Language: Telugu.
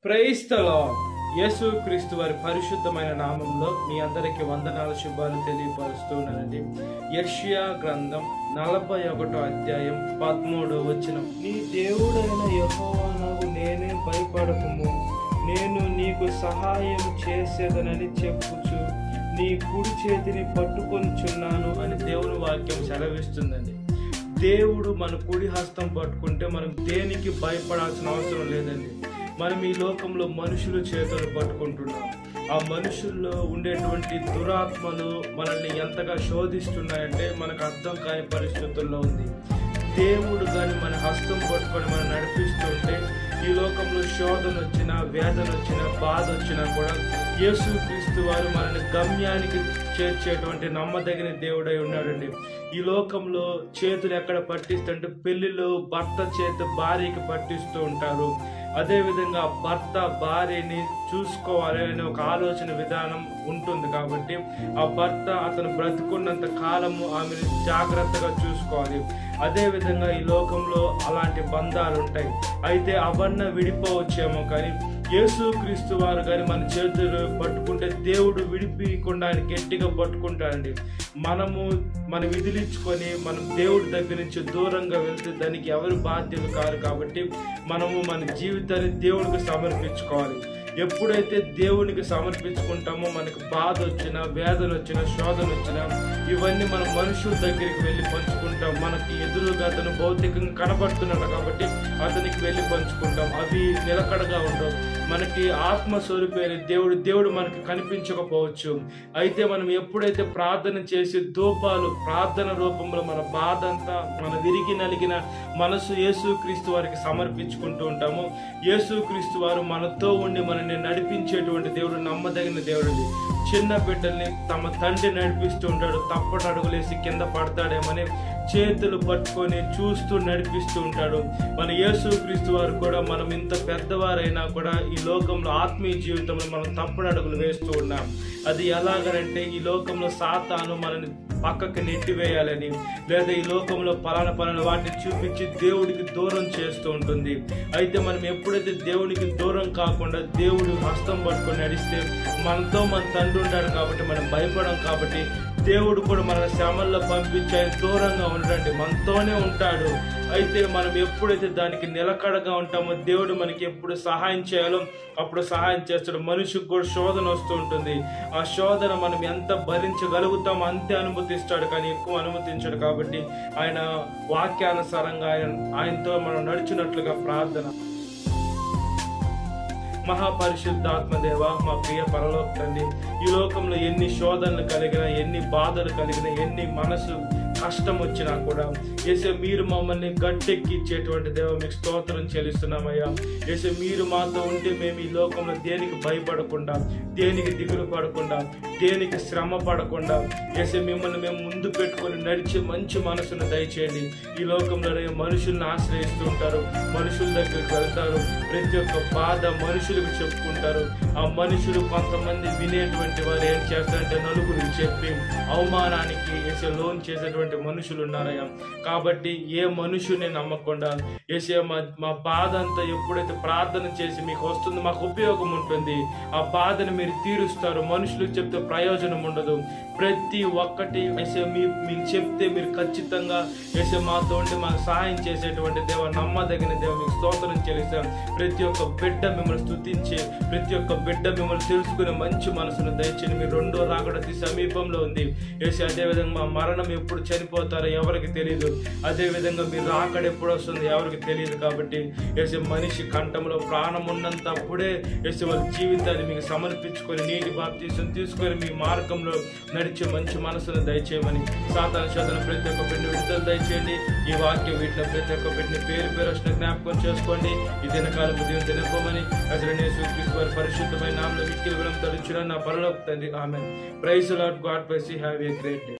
Praise the lord. యేసుక్రీస్తు వారి పరిశుద్ధమైన నామంలో మీ అందరికీ వందనాలు శుభాలు తెలియపరుస్తున్నానండి. యెషయా గ్రంథం 41వ అధ్యాయం 13వ వచనం. నీ దేవుడైన యెహోవాకు నేనే భయపడకుము, నేను నీకు సహాయం చేసేదనని చెప్పుచు నీ కుడి చేతిని పట్టుకొనిచున్నాను అని దేవుని వాక్యం సెలవిస్తుందండి. దేవుడు మన కుడి హస్తం పట్టుకుంటే మనం దేనికి భయపడాల్సిన అవసరం లేదండి. మనం ఈ లోకంలో మనుషులు చేతులు పట్టుకుంటున్నాం. ఆ మనుషుల్లో ఉండేటువంటి దురాత్మలు మనల్ని ఎంతగా శోధిస్తున్నాయంటే మనకు అర్థం కాని పరిస్థితుల్లో ఉంది. దేవుడు కానీ మన హస్తం పట్టుకొని మనం నడిపిస్తుంటే ఈ లోకంలో శోధన వచ్చినా, వేదన వచ్చినా, బాధ వచ్చినా కూడా యేసుక్రీస్తు వారు మనల్ని గమ్యానికి చేర్చేటువంటి నమ్మదగిన దేవుడై ఉన్నాడండి. ఈ లోకంలో చేతులు ఎక్కడ పట్టిస్తుంటే పెళ్లిలో భర్త చేత భార్యకి పట్టిస్తూ ఉంటారు. అదేవిధంగా భర్త భార్యని చూసుకోవాలి అనే ఒక ఆలోచన విధానం ఉంటుంది. కాబట్టి ఆ భర్త అతను బ్రతుకున్నంత కాలము ఆమెను జాగ్రత్తగా చూసుకోవాలి. అదేవిధంగా ఈ లోకంలో అలాంటి బంధాలు ఉంటాయి. అయితే అవన్నీ విడిపోవచ్చేమో, కానీ యేసుక్రీస్తు వారు కానీ మన చేతులు పట్టుకుంటే దేవుడు విడిపించకుండా ఆయన గట్టిగా పట్టుకుంటాడండి. మనం విదిలించుకొని మనం దేవుడి దగ్గర నుంచి దూరంగా వెళ్తే దానికి ఎవరు బాధ్యులు కాదు. కాబట్టి మనము మన జీవితాన్ని దేవుడికి సమర్పించుకోవాలి. ఎప్పుడైతే దేవునికి సమర్పించుకుంటామో మనకు బాధ వచ్చినా, వేదన వచ్చినా, శోధన వచ్చినా ఇవన్నీ మనం మనుషుల దగ్గరికి వెళ్ళి పంచుకుంటాం. మనకి ఎదురుగా అతను భౌతికంగా కనబడుతున్నాడు కాబట్టి అతనికి వెళ్ళి పంచుకుంటాం. అవి నిలకడగా ఉండవు. మనకి ఆత్మస్వరూపైన దేవుడు మనకి కనిపించకపోవచ్చు. అయితే మనం ఎప్పుడైతే ప్రార్థన చేసి ధూపాలు ప్రార్థన రూపంలో మన బాధ అంతా, మన విరిగి నలిగిన మనసు యేసుక్రీస్తు వారికి సమర్పించుకుంటూ ఉంటామో, యేసుక్రీస్తు వారు మనతో ఉండి మనల్ని నడిపించేటువంటి దేవుడు నమ్మదగిన దేవుడు. చిన్న బిడ్డల్ని తమ తండ్రి నడిపిస్తూ ఉంటాడు. తప్పటి అడుగులేసి కింద పడతాడేమని చేతులు పట్టుకొని చూస్తూ నడిపిస్తూ ఉంటాడు. మన యేసుక్రీస్తు వారు కూడా మనం ఇంత పెద్దవారైనా కూడా ఈ లోకంలో ఆత్మీయ జీవితంలో మనం తప్పుడు అడుగులు వేస్తూ ఉన్నాం. అది ఎలాగనంటే ఈ లోకంలో సాతాను మనల్ని పక్కకి నెట్టివేయాలని, లేదా ఈ లోకంలో పలానా వాటిని చూపించి దేవుడికి దూరం చేస్తూ ఉంటుంది. అయితే మనం ఎప్పుడైతే దేవునికి దూరం కాకుండా దేవుడు హస్తం పట్టుకొని నడిస్తే మనతో మన తండ్రి ఉంటాడు కాబట్టి మనం భయపడం. కాబట్టి దేవుడు కూడా మన శ్రమల్లో పంపించి ఆయన దూరంగా ఉండడండి, మనతోనే ఉంటాడు. అయితే మనం ఎప్పుడైతే దానికి నిలకడగా ఉంటామో దేవుడు మనకి ఎప్పుడు సహాయం చేయాలో అప్పుడు సహాయం చేస్తాడు. మనిషికి కూడా శోధన వస్తూ ఉంటుంది. ఆ శోధన మనం ఎంత భరించగలుగుతామో అంతే అనుమతిస్తాడు, కానీ ఎక్కువ అనుమతించాడు. కాబట్టి ఆయన వాక్యానుసారంగా ఆయనతో మనం నడిచినట్లుగా ప్రార్థన. మహాపరిశుద్ధాత్మదేవ, మా ప్రియ పరలోక తండ్రి, ఈ లోకంలో ఎన్ని శోధనలు కలిగినా, ఎన్ని బాధలు కలిగినా, ఎన్ని మనసు కష్టం వచ్చినా కూడా యేసు మీరు మమ్మల్ని గట్టెక్కిచ్చేటువంటి దేవ మీకు స్తోత్రం చెల్లిస్తున్నామయ్యా. యేసు మీరు మాతో ఉంటే మేము ఈ లోకంలో దేనికి భయపడకుండా, దేనికి దిగులు పడకుండా, దేనికి శ్రమ పడకుండా యేసు మిమ్మల్ని మేము ముందు పెట్టుకొని నడిచే మంచి మనసును దయచేయండి. ఈ లోకంలో మనుషుల్ని ఆశ్రయిస్తూ ఉంటారు, మనుషుల దగ్గరికి వెళ్తారు, ప్రతి ఒక్క బాధ మనుషులకు చెప్పుకుంటారు. ఆ మనుషులు కొంతమంది వినేటువంటి వారు ఏం చేస్తారంటే నలుగురికి చెప్పి అవమానానికి యేసు లోన్ చేసేటువంటి మనుషులు ఉన్నారయ్యా. కాబట్టి ఏ మనుషుని నమ్మకుండా యేసు మా బాధ అంతా ఎప్పుడైతే ప్రార్థన చేసి మీకు వస్తుంది, మాకు ఉపయోగం ఉంటుంది, ఆ బాధను మీరు తీరుస్తారు. మనుషులకు చెప్తే ప్రయోజనం ఉండదు. ప్రతి ఒక్కటి యేసు మీకు చెప్తే మీరు ఖచ్చితంగా యేసు మాతో ఉండి మాకు సహాయం చేసేటువంటి దేవ, నమ్మదగిన దేవ మీకు స్తోత్రం చెల్లిస్తాం. ప్రతి ఒక్క బిడ్డ మిమ్మల్ని స్తుతించే, ప్రతి ఒక్క బిడ్డ మిమ్మల్ని తెలుసుకునే మంచి మనసును దయచేయండి. మీరు రెండో రాకడ సమీపంలో ఉంది యేసు. అదేవిధంగా మా మరణం ఎప్పుడు చనిపోతారో ఎవరికి తెలియదు. అదేవిధంగా మీరు రాకడ ఎప్పుడు వస్తుంది ఎవరికి తెలియదు. కాబట్టి యేసు మనిషి కంఠంలో ప్రాణం ఉన్నంత అప్పుడే యేసు వాళ్ళ జీవితాన్ని మీకు సమర్పించుకొని నీటి బాప్తీసం తీసుకొని మీ మార్గంలో నడిచే మంచి మనసును దయచేయమని, సాతాను శోధన ప్రతి ఒక్క బిడ్డని విడుదల దయచేయండి. ఈ వాక్యం వీటిలో ప్రతి ఒక్క బిడ్డని పేరు వచ్చిన జ్ఞాపకం చేసుకోండి. ఈ దినకాలం ఉదయం తినపోమని యేసుక్రీస్తు వారి పరిశుద్ధమైన నామములో మిక్కిలి విలం తరించున నా పరలోక తండ్రి. Amen. Praise the Lord. God bless you. Have a great day.